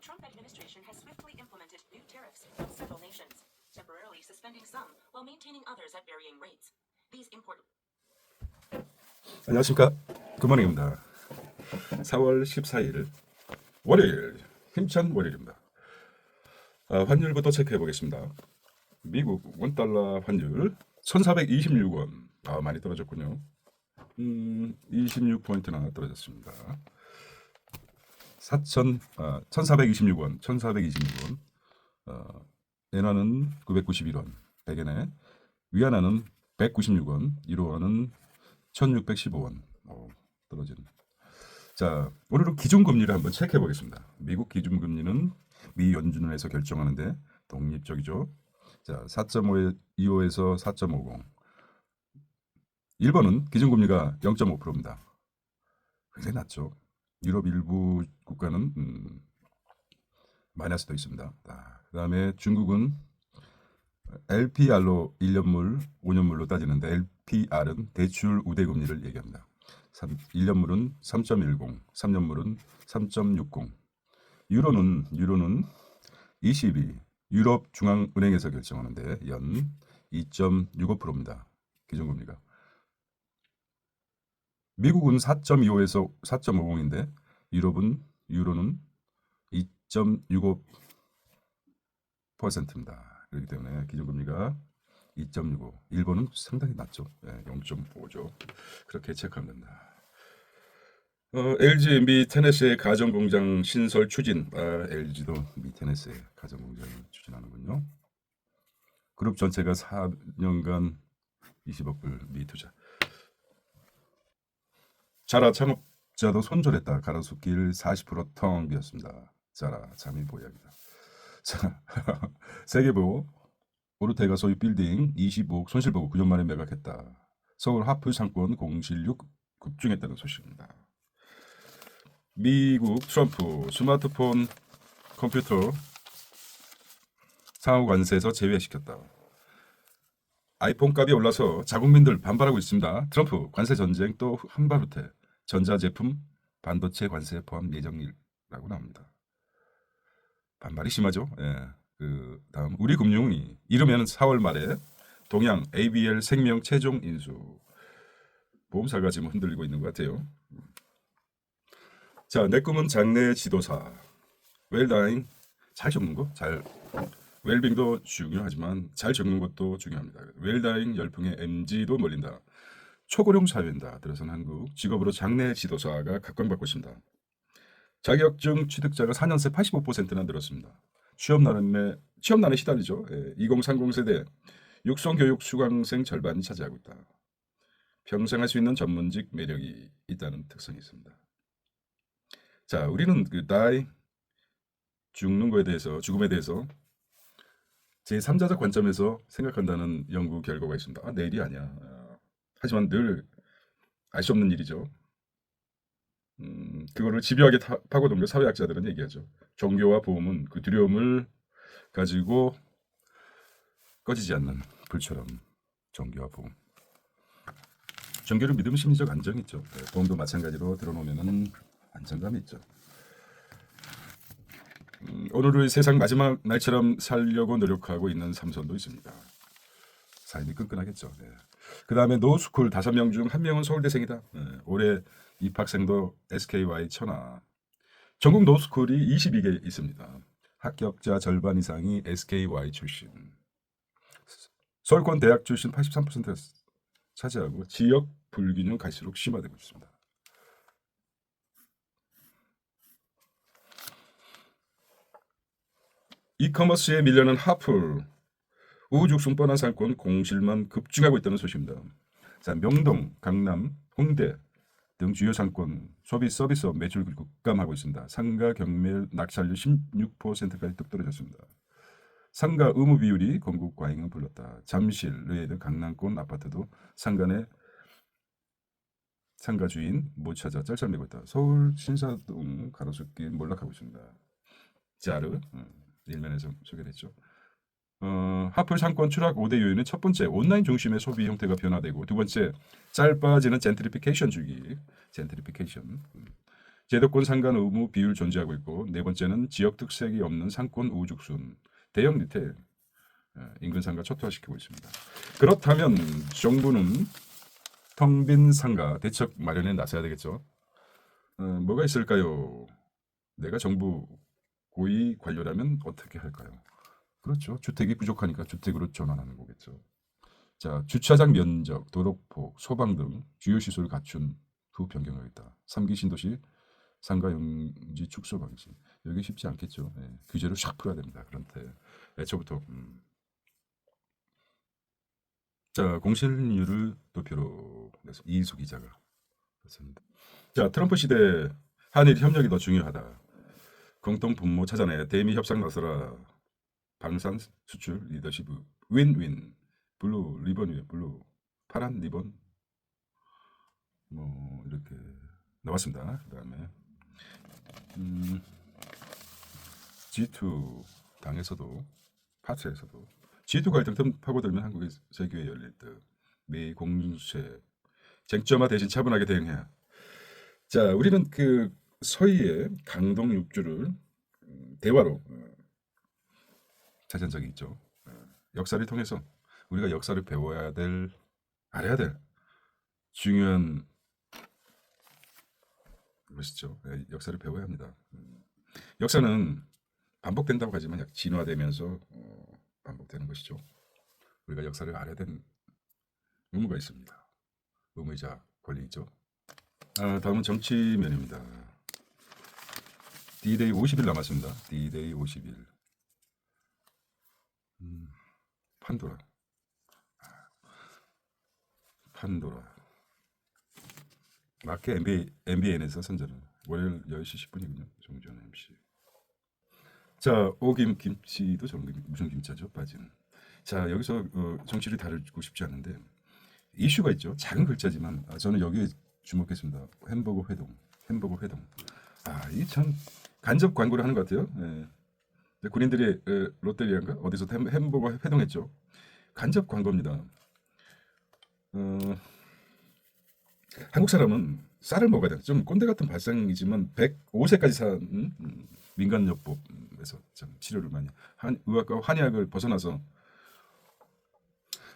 Trump administration has swiftly implemented new tariffs on several nations, temporarily suspending some while maintaining others at varying rates. These import 안녕하십니까. 굿모닝입니다. 4월 14일 월요일 힘찬 월요일입니다. 환율부터 체크해 보겠습니다. 미국 원달러 환율 1426원. 많이 떨어졌군요. 26포인트나 떨어졌습니다. 1426원 1426원. 엔화는 991원 100엔에, 위안화는 196원, 유로화는 1615원. 떨어진. 자, 오늘은 기준금리를 한번 체크해 보겠습니다. 미국 기준금리는 미 연준에서 결정하는데 독립적이죠. 자, 4.25에서 4.50. 일본은 기준금리가 0.5%입니다. 굉장히 낮죠. 유럽 일부 국가는 마이너스도 있습니다. 그 다음에 중국은 LPR로 1년물, 5년물로 따지는데 LPR은 대출 우대금리를 얘기합니다. 1년물은 3.10, 3년물은 3.60. 유로는 ECB, 유럽 중앙은행에서 결정하는데 연 2.65%입니다. 기준금리가. 미국은 4.25에서 4.50인데 유로는 2.65%입니다. 그렇기 때문에 기준금리가 2.65. 일본은 상당히 낮죠. 0.5죠. 그렇게 체크하면 된다. LG 미 테네시의 가전공장 신설 추진. LG도 미 테네시의 가전공장을 추진하는군요. 그룹 전체가 4년간 20억 불 미투자. 자라 창업자도 손절했다. 가로수길 40% 텅 비었습니다. 자라 잠이 보약이다. 자, 세계보 오르테가 소유 빌딩 25억 손실보고 9년 만에 매각했다. 서울 하프 상권 공실률 급증했다는 소식입니다. 미국 트럼프 스마트폰, 컴퓨터 상호 관세에서 제외시켰다. 아이폰 값이 올라서 자국민들 반발하고 있습니다. 트럼프 관세 전쟁 또 한발 후퇴. 전자제품 반도체 관세 포함 예정이라고 나옵니다. 반발이 심하죠. 그 다음 우리금융이 이르면 4월 말에 동양 ABL 생명 최종 인수. 보험사가 지금 흔들리고 있는 것 같아요. 자, 내 꿈은 장래 지도사. 웰다잉 잘 적는 거, 웰빙도 중요하지만 잘 적는 것도 중요합니다. 웰다잉 열풍에 MG도 몰린다. 초고령 사회인다. 들어선 한국 직업으로 장래 지도사가 각광받고 있습니다. 자격증 취득자가 4년 새 85%나 늘었습니다. 취업난에 시달리죠. 2030 세대 육성교육 수강생 절반이 차지하고 있다. 평생 할 수 있는 전문직 매력이 있다는 특성이 있습니다. 자, 우리는 그 죽음에 대해서 제3자적 관점에서 생각한다는 연구 결과가 있습니다. 내일이 아니야. 하지만 늘 알 수 없는 일이죠. 그거를 집요하게 파고든 게 사회학자들은 얘기하죠. 종교와 보험은 그 두려움을 가지고 꺼지지 않는 불처럼 종교와 보험. 종교를 믿으면 심리적 안정이 있죠. 보험도 마찬가지로 들어놓으면 안정감이 있죠. 오늘의 세상 마지막 날처럼 살려고 노력하고 있는 삼손도 있습니다. 삶이 끈끈하겠죠. 그 다음에 노스쿨 5명 중 1명은 서울대생이다. 올해 입학생도 SKY 천하. 전국 노스쿨이 22개 있습니다. 합격자 절반 이상이 SKY 출신. 서울권 대학 출신 83%가 차지하고 지역 불균형 갈수록 심화되고 있습니다. 이커머스에 밀려난 하플. 우후죽순 뻔한 상권 공실만 급증하고 있다는 소식입니다. 자, 명동, 강남, 홍대 등 주요 상권 소비 서비스업 매출 급감하고 있습니다. 상가 경매 낙찰률 16%까지 뚝 떨어졌습니다. 상가 의무 비율이 건국 과잉을 불렀다. 잠실, 의회 등 강남권 아파트도 상가 주인 못 찾아 쩔쩔매고 있다. 서울 신사동 가로수길 몰락하고 있습니다. 자르 일면에서 소개됐죠. 하플 상권 추락 5대 요인은 첫 번째, 온라인 중심의 소비 형태가 변화되고, 두 번째, 짧아지는 젠트리피케이션 주기. 제도권 상관 의무 비율 존재하고 있고 네 번째는 지역 특색이 없는 상권 우죽순 대형 리테일 인근 상가 초토화시키고 있습니다. 그렇다면 정부는 텅 빈 상가 대책 마련에 나서야 되겠죠. 뭐가 있을까요? 내가 정부 고위 관료라면 어떻게 할까요? 그렇죠. 주택이 부족하니까 주택으로 전환하는 거겠죠. 자, 주차장 면적, 도로폭, 소방 등 주요 시설을 갖춘 후 변경하겠다. 3기 신도시 상가 용지 축소 방지. 여기 쉽지 않겠죠. 예, 규제를 샥 풀어야 됩니다. 그런데 애초부터 자, 공실률을 높이로 그래서 이수 기자가 그렇습니다. 자, 트럼프 시대 한일 협력이 더 중요하다. 공동 분모 찾아내 대미 협상 나서라. 방산 수출 리더십 윈윈 블루 리본 위에 블루 파란 리본 뭐 이렇게 나왔습니다. 그다음에 G2 당에서도 파트에서도 G2 갈등 틈 파고들면 한국의 세계에 열릴 듯 미 공세 쟁점화 대신 차분하게 대응해야. 자, 우리는 그 서희의 강동 육주를 대화로 찾은 적이 있죠. 역사를 통해서 우리가 역사를 배워야 될, 알아야 될 중요한 것이죠. 역사를 배워야 합니다. 역사는 반복된다고 하지만 진화되면서 반복되는 것이죠. 우리가 역사를 알아야 되는 의무가 있습니다. 의무이자 권리이죠. 다음은 정치면입니다. D-Day 50일 남았습니다. D-Day 50일. 판도라. 마켓 MBN에서 선전을 월요일 10시 10분이군요. 정지현 MC. 자, 오김 김치도 무슨 김치죠? 빠지는. 자, 여기서 정치를 다루고 싶지 않은데 이슈가 있죠. 작은 글자지만 저는 여기에 주목했습니다. 햄버거 회동. 이 참 간접 광고를 하는 것 같아요. 예. 군인들이 롯데리아인가 어디서 햄버거 회동했죠. 간접 광고입니다. 한국 사람은 쌀을 먹어야 돼. 좀 꼰대 같은 발상이지만 105세까지 산 민간요법에서 참 치료를 많이 의학과 한의학을 벗어나서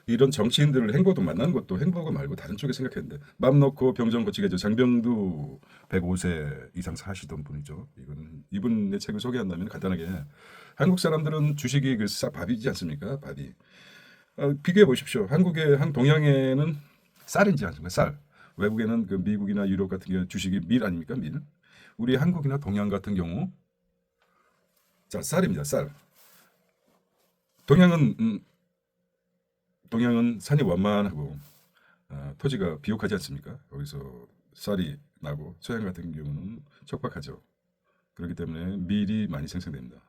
이런 정치인들을 행보도 만나는 것도 행보가 말고 다른 쪽에 생각했는데 맘 놓고 병정 고치겠죠. 장병두 105세 이상 사시던 분이죠. 이분의 책을 소개한다면 간단하게 한국 사람들은 주식이 밥이지 않습니까? 밥이. 비교해 보십시오. 동양에는 쌀인지 않습니까? 쌀. 외국에는 그 미국이나 유럽 같은 경우 주식이 밀 아닙니까? 밀. 우리 한국이나 동양 같은 경우 자, 쌀입니다. 쌀. 동양은 산이 완만하고 토지가 비옥하지 않습니까? 거기서 쌀이 나고 서양 같은 경우는 척박하죠. 그렇기 때문에 밀이 많이 생산됩니다.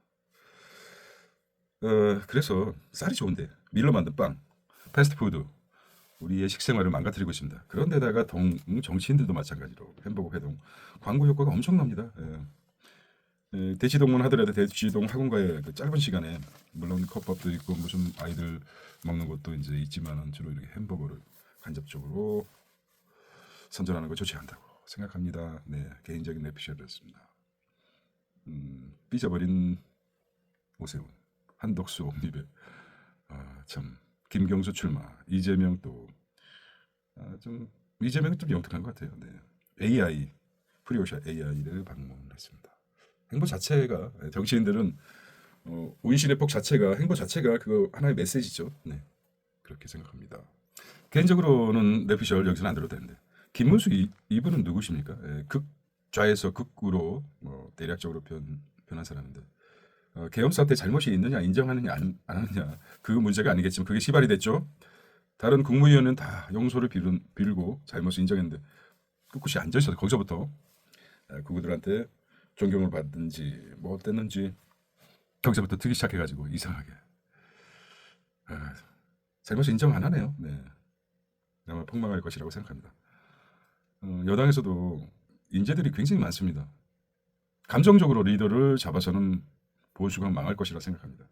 그래서 쌀이 좋은데 밀로 만든 빵, 패스트푸드 우리의 식생활을 망가뜨리고 있습니다. 그런데다가 정치인들도 마찬가지로 햄버거 회동 광고 효과가 엄청납니다. 대치동문 하더라도 대치동 학원가의 그 짧은 시간에 물론 컵밥도 있고 무슨 아이들 먹는 것도 이제 있지만은 주로 이렇게 햄버거를 간접적으로 선전하는 거 좋지 않다고 생각합니다. 네, 개인적인 내피셜이었습니다. 삐져버린 오세훈, 한덕수 옴니베, 참 김경수 출마, 이재명 또 이재명이 좀 영특한 것 같아요. 네, AI 프리오샤 AI를 방문했습니다. 행보 자체가 정치인들은 운신의 폭 자체가 행보 자체가 그거 하나의 메시지죠. 네, 그렇게 생각합니다. 개인적으로는 내피셜 여기서는 안 들어도 되는데 김문수 이분은 누구십니까? 극좌에서 극우로 대략적으로 변한 사람인데 계엄 사태 잘못이 있느냐 인정하느냐 안 하느냐 그 문제가 아니겠지만 그게 시발이 됐죠. 다른 국무위원은 다 용서를 빌고 잘못을 인정했는데 꿋꿋이 앉아 있어서 거기서부터 그들한테 존경을 받든지 뭐 어땠는지 거기서부터 트기 시작해가지고 이상하게 잘못을 인정 안 하네요. 네, 아마 폭망할 것이라고 생각합니다. 여당에서도 인재들이 굉장히 많습니다. 감정적으로 리더를 잡아서는 보수가 망할 것이라 생각합니다.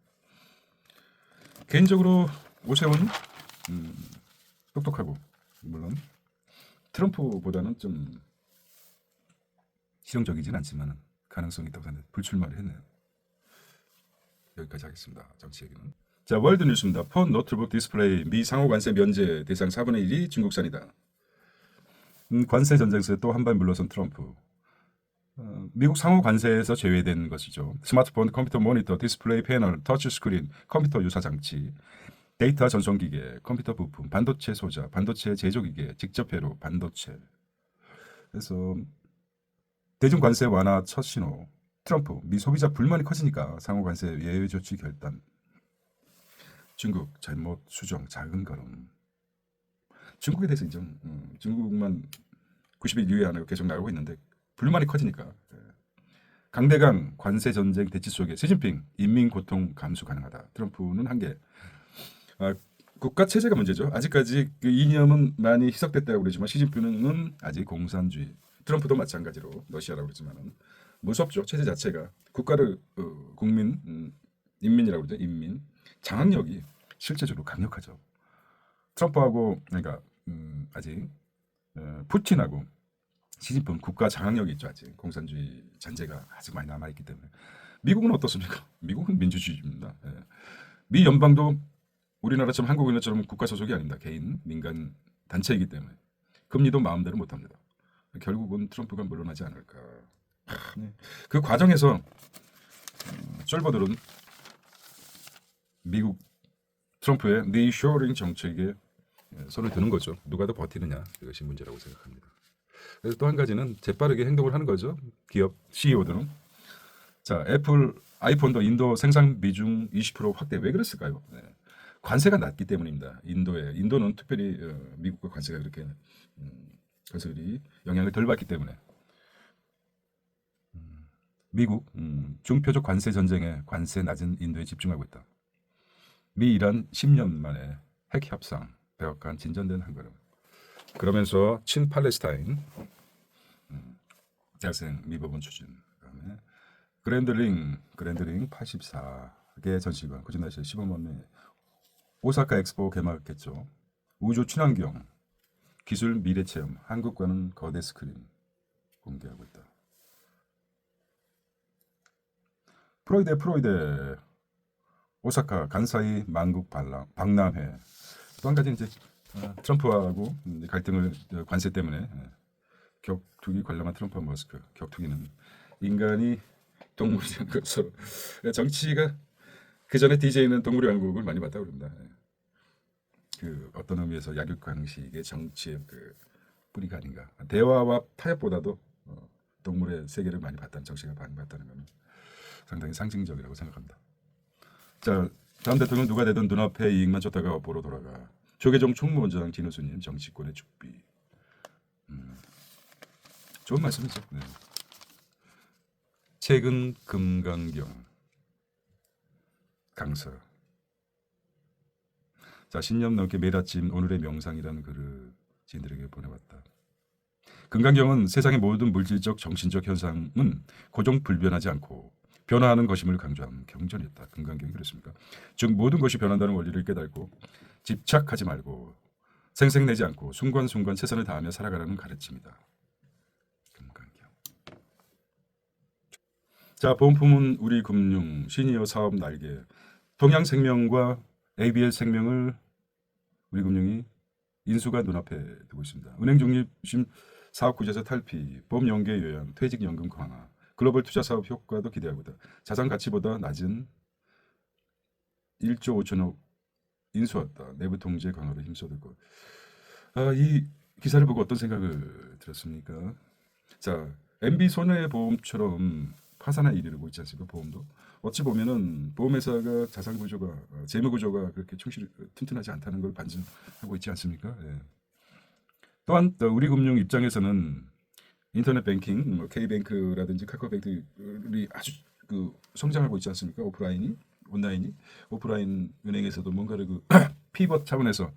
개인적으로 오세훈은 똑똑하고 물론 트럼프보다는 좀 실용적이진 않지만 가능성이 있다고 생각해 불출마를 했네요. 여기까지 하겠습니다. 정치 얘기는. 자, 월드 뉴스입니다. 폰 노트북 디스플레이 미 상호 관세 면제 대상 4분의 1이 중국산이다. 관세 전쟁에서 또 한 발 물러선 트럼프. 미국 상호 관세에서 제외된 것이죠. 스마트폰, 컴퓨터 모니터, 디스플레이 패널, 터치 스크린, 컴퓨터 유사 장치, 데이터 전송기계, 컴퓨터 부품, 반도체 소자, 반도체 제조기계, 직접 회로, 반도체. 그래서 대중 관세 완화 첫 신호. 트럼프, 미 소비자 불만이 커지니까 상호 관세 예외 조치 결단. 중국 잘못 수정 작은 걸음. 중국에 대해서 인정. 중국만 90일 유예 안 하고 계속 나가고 있는데 불만이 커지니까. 강대강 관세 전쟁 대치 속에 시진핑 인민 고통 감수 가능하다. 트럼프는 한계. 국가 체제가 문제죠. 아직까지 그 이념은 많이 희석됐다고 그러지만 시진핑은 아직 공산주의. 트럼프도 마찬가지로 러시아라고 그러지만은 무섭죠. 체제 자체가 국가를 국민 인민이라고 그러죠. 인민 장악력이 실제적으로 강력하죠. 트럼프하고 그러니까 아직 푸틴하고 시진핑 국가 장악력이 있죠. 아직 공산주의 잔재가 아직 많이 남아 있기 때문에. 미국은 어떻습니까? 미국은 민주주의입니다. 미 연방도 우리나라처럼 한국이나처럼 국가 소속이 아닙니다. 개인 민간 단체이기 때문에 금리도 마음대로 못합니다. 결국은 트럼프가 물러나지 않을까. 네. 그 과정에서 쫄보들은 미국 트럼프의 리쇼링 정책에 손을 드는 거죠. 누가 더 버티느냐 이것이 문제라고 생각합니다. 그래서 또 한 가지는 재빠르게 행동을 하는 거죠. 기업 CEO들은. 자, 애플 아이폰도 인도 생산 비중 20% 확대. 왜 그랬을까요? 네. 관세가 낮기 때문입니다. 인도는 특별히 미국과 관세가 그렇게 것들이 영향을 덜 받기 때문에. 미국 중표적 관세 전쟁에 관세 낮은 인도에 집중하고 있다. 미 이란 10년 만에 핵 협상 백악관 진전된 한 걸음. 그러면서 친 팔레스타인 대학생 미법원 추진. 그다음에 그랜드링 84개 전시관 고진다시 15만 명. 오사카 엑스포 개막했죠. 우주 친환경 기술 미래 체험 한국과는 거대 스크린 공개하고 있다. 프로이데 오사카 간사이 만국 박람회. 또 한 가지 이제 트럼프하고 갈등을 관세 때문에 격투기 관람한 트럼프와 머스크. 격투기는 인간이 동물이란 것으로 정치가 그 전에 DJ는 동물의 왕국을 많이 봤다고 그럽니다. 그 어떤 의미에서 약육강식의 정치의 그 뿌리가 아닌가. 대화와 타협보다도 동물의 세계를 많이 봤다는 정치가 많이 봤다는 것은 상당히 상징적이라고 생각합니다. 자, 다음 대통령 누가 되든 눈앞에 이익만 쫓다가 업보로 돌아가. 조계종 총무원장 진우수님 정치권의 죽비. 좋은 말씀이죠. 네. 최근 금강경 강서. 자, 10년 넘게 매일 아침 오늘의 명상이라는 글을 지인들에게 보내왔다. 금강경은 세상의 모든 물질적 정신적 현상은 고정불변하지 않고 변화하는 것임을 강조한 경전이었다. 금강경이 그렇습니까? 즉 모든 것이 변한다는 원리를 깨닫고 집착하지 말고 생색내지 않고 순간순간 최선을 다하며 살아가라는 가르침이다. 금강경. 자, 보험품은 우리금융 시니어 사업 날개. 동양생명과 ABS생명을 우리금융이 인수가 눈앞에 두고 있습니다. 은행 중립심 사업구제자 탈피, 보험연계 요양, 퇴직연금 강화, 글로벌 투자 사업 효과도 기대하고 있다. 자산 가치보다 낮은 1조 5천억 인수했다. 내부 통제 강화로 힘써들 것. 이 기사를 보고 어떤 생각을 들었습니까? 자, MB 손해보험처럼 파산에 이르고 있지 않습니까? 보험도 어찌 보면은 보험회사가 자산 구조가 재무 구조가 그렇게 튼튼하지 않다는 걸 반증하고 있지 않습니까? 예. 또한 우리금융 입장에서는 인터넷 뱅킹, 뭐 K뱅크라든지 카카오뱅크들이 아주 그 성장하고 있지 않습니까? 온라인이 오프라인 은행에서도 뭔가를 그 피벗 차원에서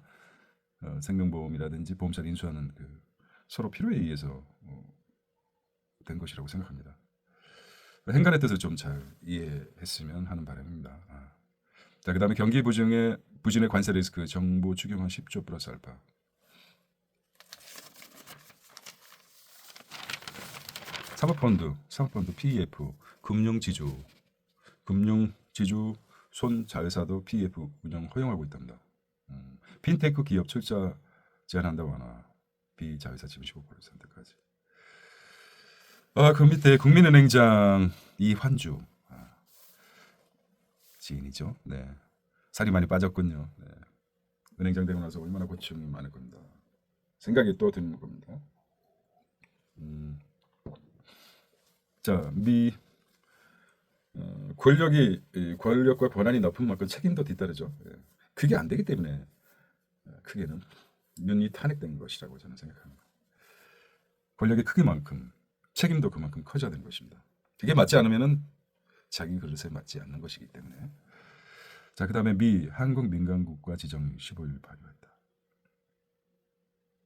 생명보험이라든지 보험사를 인수하는 그 서로 필요에 의해서 된 것이라고 생각합니다. 행간의 뜻을 좀 잘 이해했으면 하는 바람입니다. 자, 그다음에 경기 부진의 관세 리스크 정보 추경안 10조 플러스 알파. 사모펀드 PEF, 금융지주 손자회사도 PEF 운영 허용하고 있답니다. 핀테크 기업 출자 제한한다고 하나 비자회사 지분 15%까지. 그 밑에 국민은행장 이환주 지인이죠. 네, 살이 많이 빠졌군요. 네. 은행장 되고 나서 얼마나 고충이 많을 겁니다. 생각이 또 드는 겁니다. 자, 권력과 권한이 높은 만큼 책임도 뒤따르죠. 예. 그게 안 되기 때문에 크게는 윤이 탄핵된 것이라고 저는 생각합니다. 권력의 크기만큼 책임도 그만큼 커져야 되는 것입니다. 그게 맞지 않으면은 자기 그릇에 맞지 않는 것이기 때문에. 자, 그다음에 한국 민간국가 지정 15일 발효했다.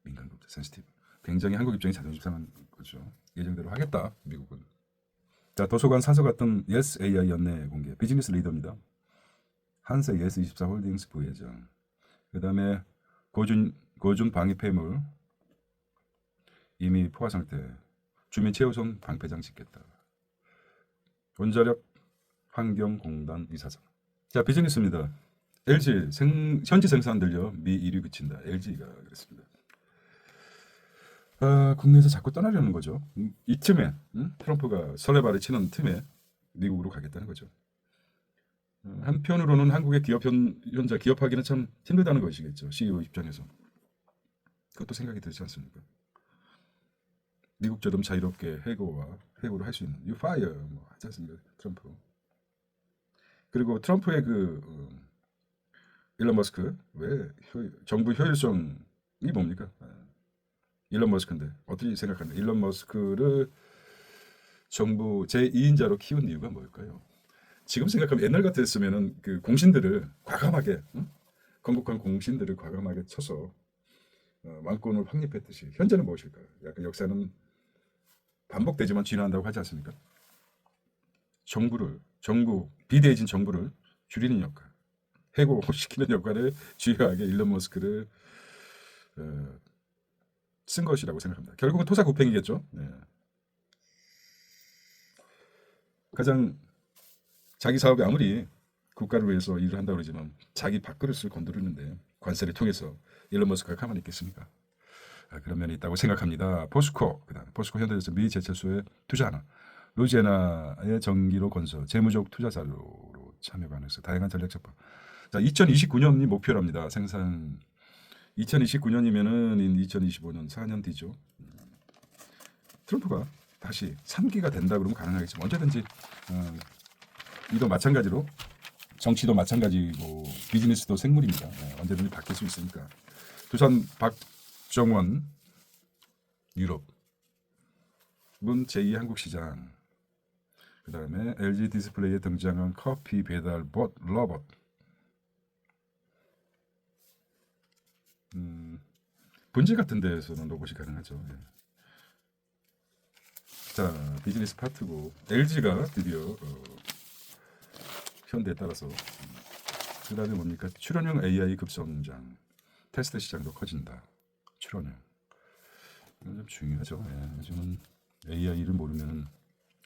민간국 센시티브. 굉장히 한국 입장이 자존심 상한 거죠. 예정대로 하겠다 미국은. 자, 도서관 사서 갔던 예스 AI 연내 공개. 비즈니스 리더입니다. 한세 예스24 홀딩스 부회장. 그다음에 고준 방위 폐물 이미 포화 상태. 주민 최우선 방패장 짓겠다. 원자력 환경공단 이사장. 자, 비즈니스입니다. LG 현지 생산 들려 미 1위 그친다. LG가 그랬습니다. 국내에서 자꾸 떠나려는 거죠. 이 틈에 트럼프가 설레발을 치는 틈에 미국으로 가겠다는 거죠. 한편으로는 한국의 현재 기업하기는 참 힘들다는 것이겠죠. CEO 입장에서. 그것도 생각이 들지 않습니까? 미국처럼 자유롭게 해고를 할 수 있는 You fire 뭐 하지 않습니까? 트럼프. 그리고 트럼프의 일론 머스크 왜 정부 효율성이 뭡니까? 일론 머스크인데 어떻게 생각하는데 일론 머스크를 정부 제2인자로 키운 이유가 뭘까요? 지금 생각하면 옛날 같았으면은 그 공신들을 과감하게 건국한 공신들을 과감하게 쳐서 왕권을 확립했듯이 현재는 무엇일까요? 약간 역사는 반복되지만 진화한다고 하지 않습니까? 비대해진 정부를 줄이는 역할, 해고시키는 역할을 주요하게 일론 머스크를 쓴 것이라고 생각합니다. 결국은 토사구팽이겠죠. 네. 가장 자기 사업이 아무리 국가를 위해서 일을 한다고 그러지만 자기 밥그릇을 건드리는데 관세를 통해서 일론 머스크가 가만히 있겠습니까? 그런 면이 있다고 생각합니다. 그다음에 포스코 현대제철 미 제철소에 투자하나 루지애나의 전기로 건설 재무적 투자 자료로 참여 가능해서 다양한 전략 적방. 자, 2029년이 목표랍니다. 생산 2029년이면은 2025년 4년 뒤죠. 트럼프가 다시 3기가 된다 그러면 가능하겠지만 언제든지 이도 마찬가지로 정치도 마찬가지고 비즈니스도 생물입니다. 언제든지 바뀔 수 있으니까. 두산 박정원 유럽 문 제2 한국시장. 그 다음에 LG 디스플레이에 등장한 커피 배달 로봇. 분지 같은 데에서는 로봇이 가능하죠. 예. 자, 비즈니스 파트고 LG가 드디어 현대에 따라서 그 다음에 뭡니까? 출연형 AI 급성장. 테스트 시장도 커진다. 출연형. 이건 좀 중요하죠. 예. 요즘은 AI를 모르면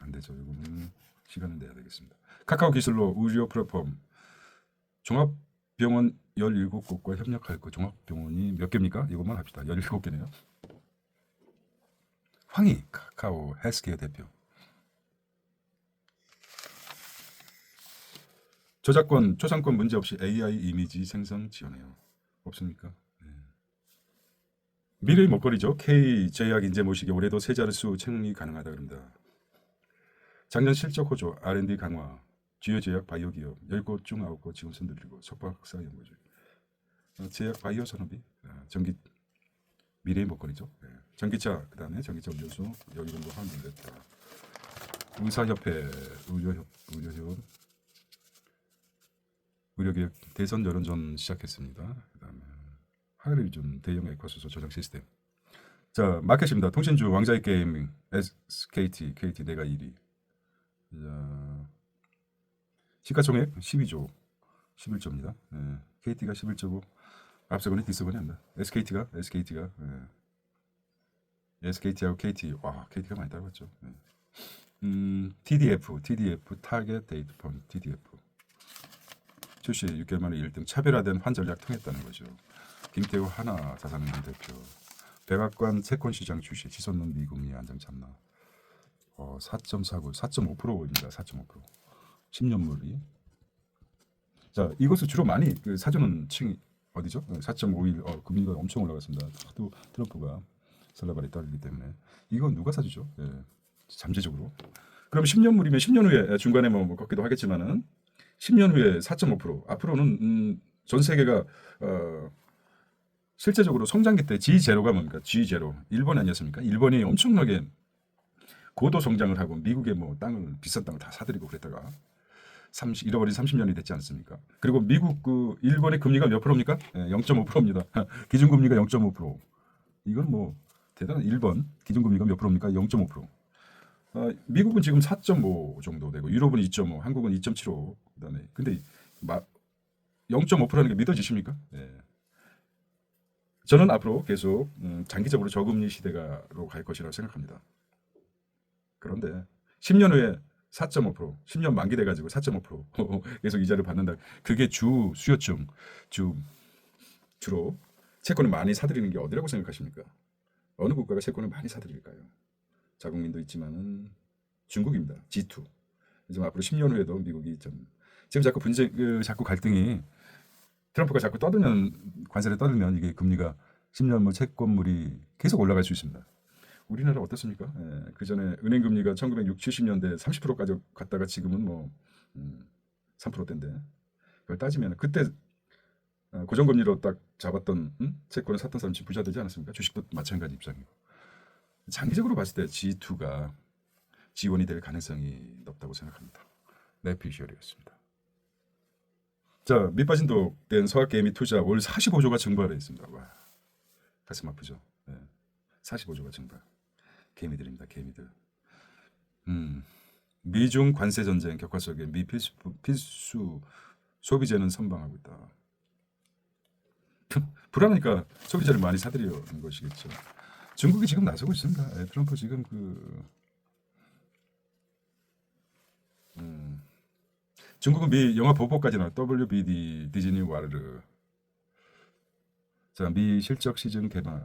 안 되죠. 이거는 시간을 내야 되겠습니다. 카카오 기술로 의료 플랫폼 종합병원 17곳과 협력할 거. 종합병원이 몇 개입니까? 이것만 합시다. 17개네요. 황희 카카오 헬스케어 대표. 초상권 문제 없이 AI 이미지 생성 지원해요. 없습니까? 네. 미래의 먹거리죠. K제약 인재 모시기 올해도 세 자릿수 채용이 가능하다 그럽니다. 작년 실적 호조, R&D 강화, 주요 제약 바이오 기업 10곳 중 9곳 지원서 늘리고 석박사 연구 중. 제약 바이오 산업이 미래의 먹거리죠. 네. 전기차, 그다음에 전기차 운전소 여기 정도 하면 됐다. 의사협회, 의료계획 대선 여론전 시작했습니다. 그다음에 하이리즘 대형 액화수소 저장 시스템. 자, 마켓입니다. 통신주 왕자의 게임 KT 내가 1위. 자, 시가총액 12조 11조입니다. 네. KT가 11조고 앞서거니 뒤서거니 한다. SKT가 SKT하고 KT 와 KT가 많이 따라갔죠. 네. TDF 타겟 데이트 펀드 TDF 출시 6개월 만에 1등 차별화된 환전략 통했다는 거죠. 김태우 하나 자산운용 대표 백악관 채권 시장 출시 치솟는 미금리 안정 참나 4.49 4.5%입니다. 4.5% 10년물이 자 이것을 주로 많이 그 사주는 층이 어디죠? 4.51 금리가 엄청 올라갔습니다. 또 트럼프가 설라발이 떨리기 때문에 이거 누가 사주죠? 예, 잠재적으로. 그럼 10년물이면 10년 후에 중간에 뭐 걷기도 하겠지만은 10년 후에 4.5% 앞으로는 전 세계가 실제적으로 성장기 때 G0가 뭡니까? G0 일본 아니었습니까? 일본이 엄청나게 고도 성장을 하고 미국의 뭐 땅을 비싼 땅을 다 사들이고 그랬다가 잃어버린 30년이 됐지 않습니까? 그리고 미국 일본의 금리가 몇 프로입니까? 0.5%입니다. 기준금리가 0.5%. 이건 뭐 대단한 일본 기준금리가 몇 프로입니까? 0.5%. 미국은 지금 4.5 정도 되고 유럽은 2.5, 한국은 2.75. 그다음에 근데 0.5%라는 게 믿어지십니까? 예. 저는 앞으로 계속 장기적으로 저금리 시대가로 갈 것이라고 생각합니다. 그런데 10년 후에 4.5%, 10년 만기 돼가지고 4.5% 계속 이자를 받는다. 그게 주 수요층, 주로 채권을 많이 사들이는 게 어디라고 생각하십니까? 어느 국가가 채권을 많이 사들일까요? 자국민도 있지만은 중국입니다. G2. 지금 앞으로 10년 후에도 미국이 지금 자꾸 자꾸 갈등이 트럼프가 자꾸 관세를 떠들면 이게 금리가 10년 뭐 채권물이 계속 올라갈 수 있습니다. 우리나라 어떻습니까? 그 전에 은행 금리가 1960, 70년대 30%까지 갔다가 지금은 뭐 3%대인데 그걸 따지면 그때 고정금리로 딱 잡았던 채권을 샀던 사람 지금 부자 되지 않았습니까? 주식도 마찬가지 입장이고 장기적으로 봤을 때 G2가 G1이 될 가능성이 높다고 생각합니다. 내피셜이었습니다. 자, 밑빠진 독된 서학개미 투자 올 45조가 증발해 있습니다. 와, 가슴 아프죠? 45조가 증발. 개미들입니다. 개미들. 미중 관세 전쟁 격화 속에 미 필수 소비재는 선방하고 있다. 불안하니까 소비재를 많이 사들이는 것이겠죠. 중국이 지금 나서고 있습니다. 트럼프 지금 중국은 미 영화 보복까지 나와 WBD 디즈니 와르르. 자, 미 실적 시즌 개마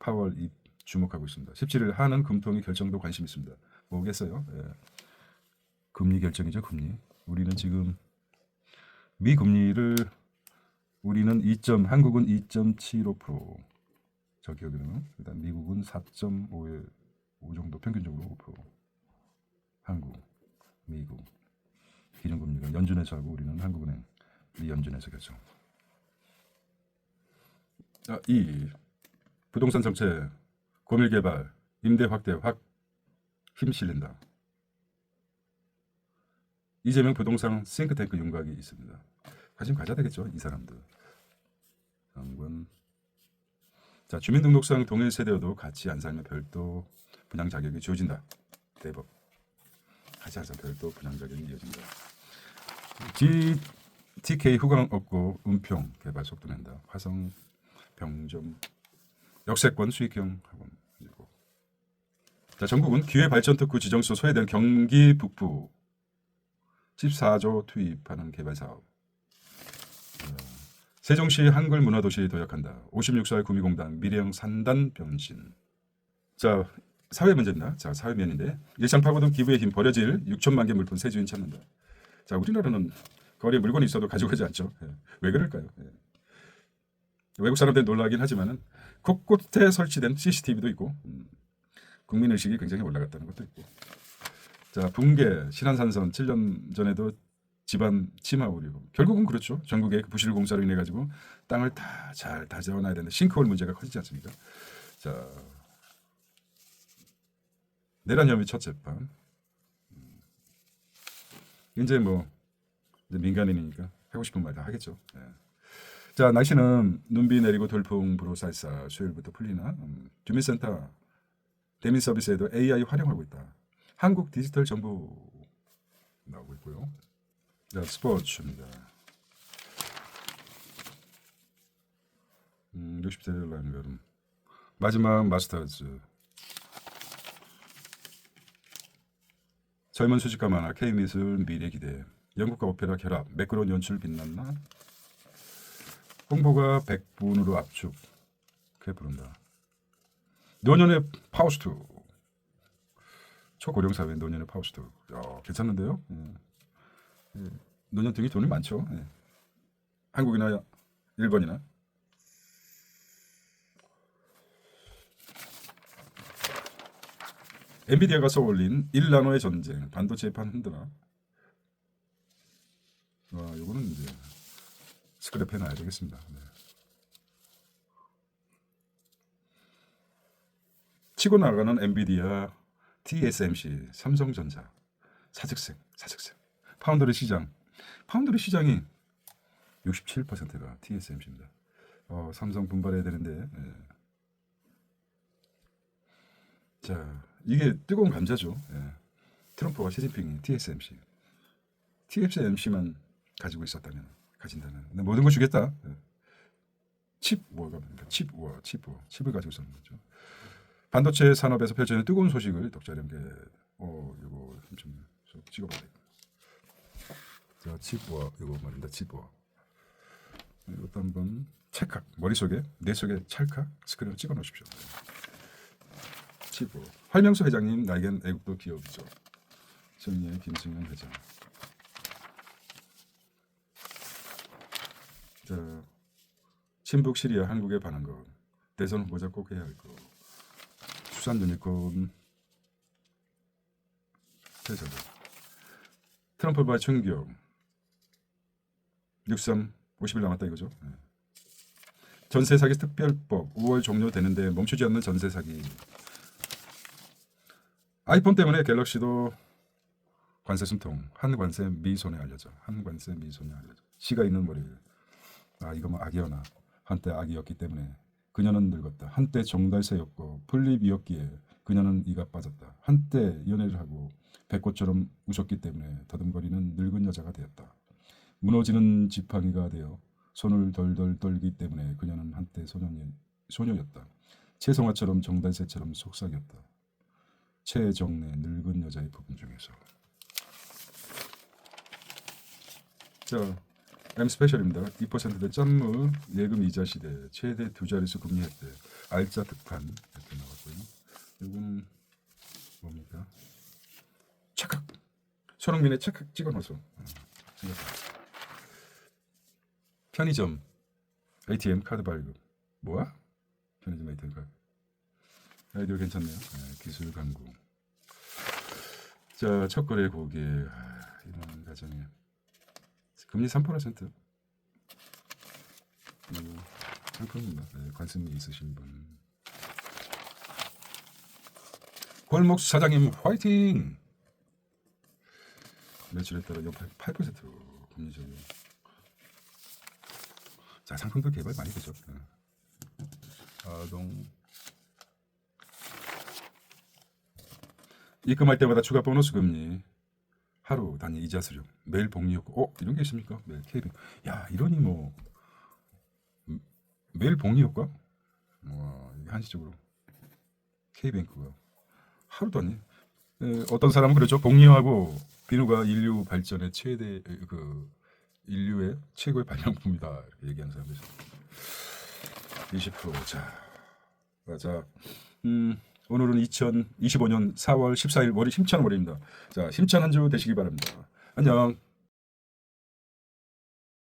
파월 입 주목하고 있습니다. 17일 한은 금통위 결정도 관심 있습니다. 뭐겠어요? 금리 결정이죠, 금리. 우리는 지금 미 금리를 우리는 한국은 2.75%. 저 기억으로는 일단 미국은 4.5 정도 평균적으로 5%. 한국, 미국 기준금리가 연준에서 하고 우리는 한국은행 미 연준에서 결정. 이 부동산 정책 고밀 개발 임대 확대 확 힘 실린다. 이재명 부동산 싱크탱크 윤곽이 있습니다. 관심 가져야 되겠죠, 이 사람들. 장관. 자, 주민등록상 동일 세대여도 같이 안 살면 별도 분양 자격이 주어진다. 대법. 같이 안 살면 별도 분양 자격이 이어진다. GTK 후광 없고 은평 개발 속도 낸다. 화성 병점 역세권 수익형 학원. 자, 전국은 기회발전 특구 지정수 소외된 경기 북부 14조 투입하는 개발 사업. 세종시 한글 문화도시 도약한다. 56살 구미공단 미래형 산단 변신. 자, 사회 문제입니다. 자, 사회면인데 일상 파고든 기부의 힘 버려질 6천만 개 물품 새 주인 찾는다. 자, 우리나라는 거리에 물건이 있어도 가져가지 않죠. 왜 그럴까요? 외국 사람들 놀라긴 하지만은 곳곳에 설치된 CCTV도 있고 국민의식이 굉장히 올라갔다는 것도 있고. 자, 붕괴 신안산선 7년 전에도 집안 침하 우려. 결국은 그렇죠. 전국의 부실 공사로 인해 가지고 땅을 다 잘 다져놔야 되는 싱크홀 문제가 커지지 않습니까? 자, 내란 혐의 첫 재판. 이제 민간인이니까 하고 싶은 말 다 하겠죠. 자, 날씨는 눈비 내리고 돌풍 불어 쌀쌀. 수요일부터 풀리나? 주민센터 대민 서비스에도 AI 활용하고 있다. 한국 디지털 정부 나오고 있고요. 자, 스포츠입니다. 60세 라인 여름 마지막 마스터즈 젊은 수집가 만화, K미술 미래 기대, 영국과 오페라 결합, 매끄러운 연출 빛났나? 홍보가 100분으로 압축. 그게 부른다. 노년의 파우스트. 초고령 사회 노년의 파우스트. 괜찮는데요? 노년 등이 돈이 많죠. 예. 한국이나 일본이나. 엔비디아가 쏘올린 1나노의 전쟁, 반도체판 흔드나? 요거는 이제 스크랩해 놔야 되겠습니다. 네. 치고 나가는 엔비디아, TSMC, 삼성전자, 사직생. 파운드리 시장이 67%가 TSMC입니다. 삼성 분발해야 되는데. 네. 자, 이게 뜨거운 감자죠. 예. 트럼프와 시진핑이 TSMC만 가지고 있었다면, 가진다면 모든 걸 주겠다. 예. 칩워가 뭡니까? 칩을 가지고 있었는 거죠. 반도체 산업에서 펼쳐지는 뜨거운 소식을 독자에게 이거 좀 찍어봐야 돼. 자, 칩워 이거 말입니다. 칩워. 이것도 한번 찰칵 머릿속에 뇌 속에 찰칵 스크린을 찍어 놓으십시오. 칩워. 활명수 회장님 나에겐 애국도 기업이죠. 정리의 김승현 회장. 자, 친북 시리아 한국에 반한 것. 대선 후보자 꼭 해야 할 것. 수산 유니콘 회사들. 트럼프와의 충격. 63 50일 남았다 이거죠. 네. 전세 사기 특별법 5월 종료되는데 멈추지 않는 전세 사기. 아이폰 때문에 갤럭시도 관세 숨통. 한 관세 미소녀 알려져. 시가 있는 머리. 이거 뭐 악이었나. 한때 악이었기 때문에 그녀는 늙었다. 한때 정달새였고 풀립이었기에 그녀는 이가 빠졌다. 한때 연애를 하고 배꽃처럼 웃었기 때문에 더듬거리는 늙은 여자가 되었다. 무너지는 지팡이가 되어 손을 덜덜 떨기 때문에 그녀는 한때 소녀였다. 채송화처럼 정달새처럼 속삭였다. 최정래 늙은 여자의 부분 중에서. 자, M 스페셜입니다. 2%대 짠무 예금 이자 시대 최대 두 자릿수 금리 혜택 알짜 득판 이렇게 나왔고요. 이거는 뭡니까? 착각. 손흥민의 착각 찍어넣어서. 편의점 ATM 카드 발급. 뭐야? 편의점 ATM 카드. 아이디어 괜찮네요. 네, 기술 강구. 자, 첫 거래 고객. 이런 가정에 금리 3%. 상품입니다. 네, 관심이 있으신 분. 골목 사장님 화이팅! 매출에 따라 8% 금리적인. 자, 상품도 개발 많이 되죠. 아동. 입금할 때마다 추가 보너스 금리. 하루 단위 이자 수령, 매일 복리 효과. 이런 게 있습니까? 매일 K뱅. 야, 이러니 뭐 매일 복리 효과? 이게 한시적으로 K뱅크가 하루 단위. 어떤 사람은 그렇죠. 복리하고 비누가 인류 발전의 최대 인류의 최고의 발명품이다 이렇게 얘기하는 사람들 있어요. 20%. 자, 오늘은 2025년 4월 14일 월요일 힘찬 월요일입니다. 자, 힘찬 한 주 되시기 바랍니다. 안녕.